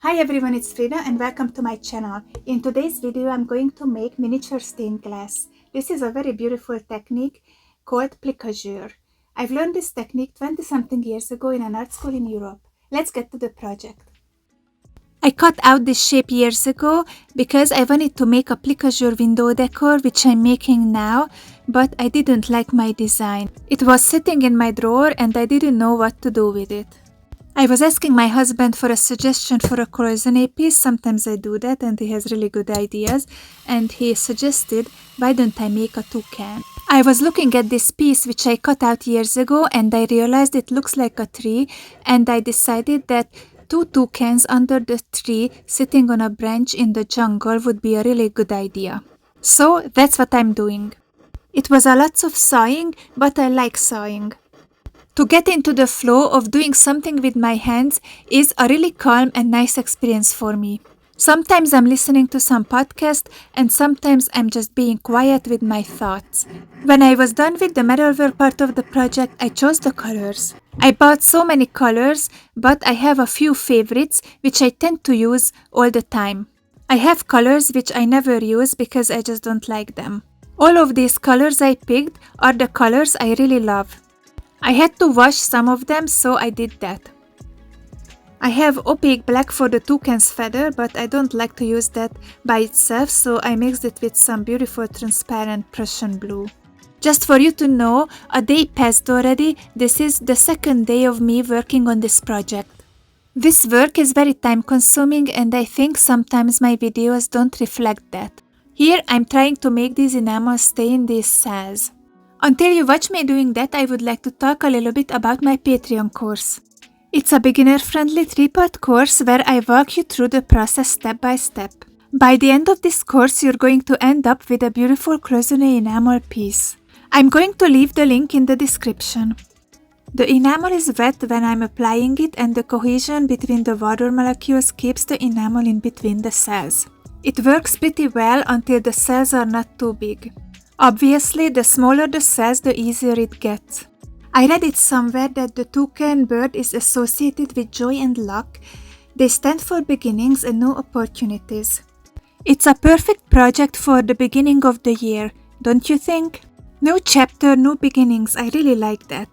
Hi everyone, it's Frida and welcome to my channel. In today's video, I'm going to make miniature stained glass. This is a very beautiful technique called Plique-a-jour. I've learned this technique 20-something years ago in an art school in Europe. Let's get to the project. I cut out this shape years ago because I wanted to make a Plique-a-jour window decor, which I'm making now, but I didn't like my design. It was sitting in my drawer and I didn't know what to do with it. I was asking my husband for a suggestion for a cloisonne piece. Sometimes I do that and he has really good ideas, and he suggested, why don't I make a toucan? I was looking at this piece which I cut out years ago and I realized it looks like a tree, and I decided that two toucans under the tree sitting on a branch in the jungle would be a really good idea. So that's what I'm doing. It was a lot of sawing, but I like sawing. To get into the flow of doing something with my hands is a really calm and nice experience for me. Sometimes I'm listening to some podcast and sometimes I'm just being quiet with my thoughts. When I was done with the metalwork part of the project, I chose the colors. I bought so many colors, but I have a few favorites which I tend to use all the time. I have colors which I never use because I just don't like them. All of these colors I picked are the colors I really love. I had to wash some of them, so I did that. I have opaque black for the toucan's feather, but I don't like to use that by itself, so I mixed it with some beautiful transparent Prussian blue. Just for you to know, a day passed already. This is the second day of me working on this project. This work is very time consuming and I think sometimes my videos don't reflect that. Here I'm trying to make these enamels stay in these cells. Until you watch me doing that, I would like to talk a little bit about my Patreon course. It's a beginner-friendly 3-part course where I walk you through the process step by step. By the end of this course, you're going to end up with a beautiful cloisonne enamel piece. I'm going to leave the link in the description. The enamel is wet when I'm applying it, and the cohesion between the water molecules keeps the enamel in between the cells. It works pretty well until the cells are not too big. Obviously, the smaller the cells, the easier it gets. I read it somewhere that the toucan bird is associated with joy and luck. They stand for beginnings and new opportunities. It's a perfect project for the beginning of the year, don't you think? New chapter, new beginnings, I really like that.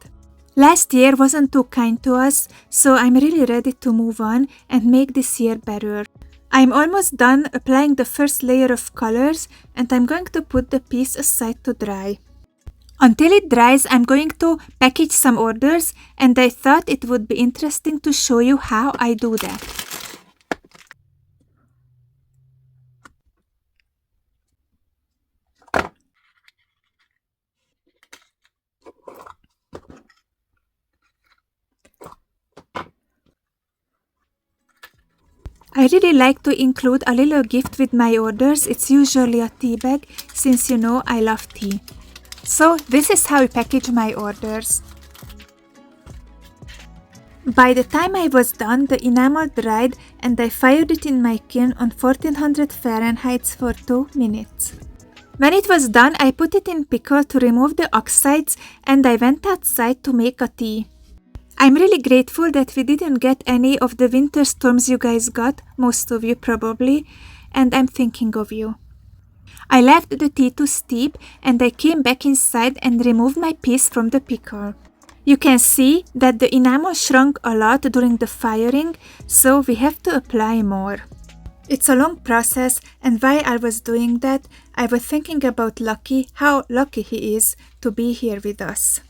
Last year wasn't too kind to us, so I'm really ready to move on and make this year better. I'm almost done applying the first layer of colors and I'm going to put the piece aside to dry. Until it dries, I'm going to package some orders and I thought it would be interesting to show you how I do that. I really like to include a little gift with my orders. It's usually a tea bag, since you know I love tea. So this is how I package my orders. By the time I was done, the enamel dried and I fired it in my kiln on 1400 Fahrenheit for 2 minutes. When it was done, I put it in pickle to remove the oxides and I went outside to make a tea. I'm really grateful that we didn't get any of the winter storms you guys got, most of you probably, and I'm thinking of you. I left the tea to steep and I came back inside and removed my piece from the pickle. You can see that the enamel shrunk a lot during the firing, so we have to apply more. It's a long process, and while I was doing that, I was thinking about Lucky, how lucky he is to be here with us.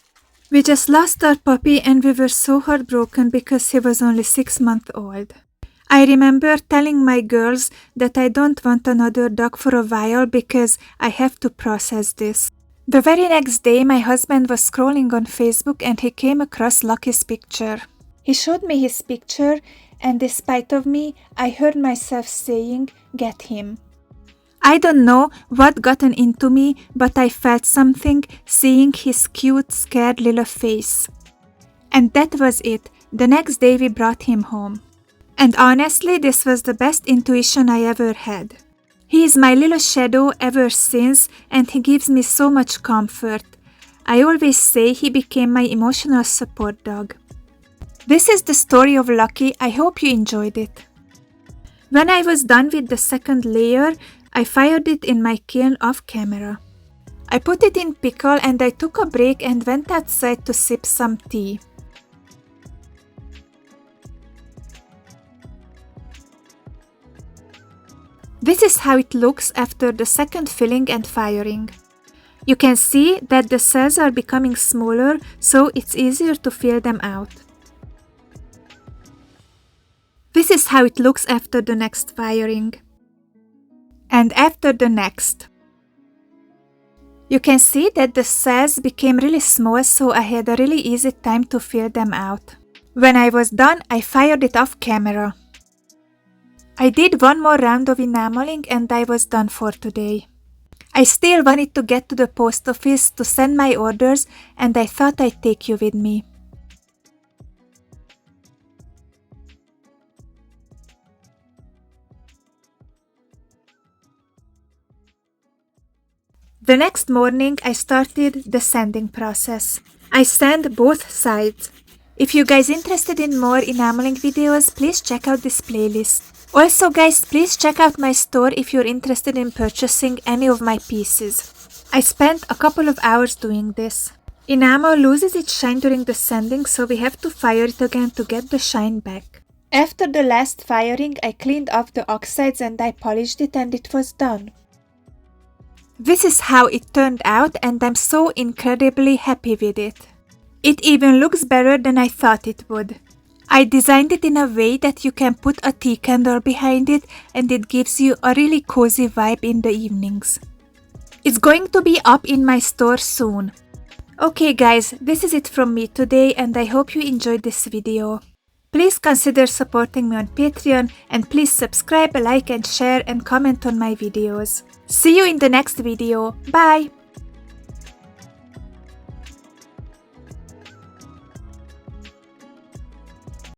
We just lost our puppy and we were so heartbroken because he was only 6 months old. I remember telling my girls that I don't want another dog for a while because I have to process this. The very next day, my husband was scrolling on Facebook and he came across Lucky's picture. He showed me his picture and despite of me, I heard myself saying, "Get him." I don't know what gotten into me, but I felt something seeing his cute, scared little face. And that was it. The next day we brought him home. And honestly, this was the best intuition I ever had. He is my little shadow ever since, and he gives me so much comfort. I always say he became my emotional support dog. This is the story of Lucky. I hope you enjoyed it. When I was done with the second layer, I fired it in my kiln off camera. I put it in pickle and I took a break and went outside to sip some tea. This is how it looks after the second filling and firing. You can see that the cells are becoming smaller, so it's easier to fill them out. This is how it looks after the next firing. And after the next. You can see that the cells became really small, so I had a really easy time to fill them out. When I was done, I fired it off camera. I did one more round of enameling and I was done for today. I still wanted to get to the post office to send my orders and I thought I'd take you with me. The next morning I started the sanding process. I sand both sides. If you guys interested in more enameling videos, please check out this playlist. Also guys, please check out my store if you're interested in purchasing any of my pieces. I spent a couple of hours doing this. Enamel loses its shine during the sanding, so we have to fire it again to get the shine back. After the last firing, I cleaned off the oxides and I polished it and it was done. This is how it turned out and I'm so incredibly happy with it. It even looks better than I thought it would. I designed it in a way that you can put a tea candle behind it and it gives you a really cozy vibe in the evenings. It's going to be up in my store soon. Okay guys, this is it from me today and I hope you enjoyed this video. Please consider supporting me on Patreon and please subscribe, like and share and comment on my videos. See you in the next video. Bye!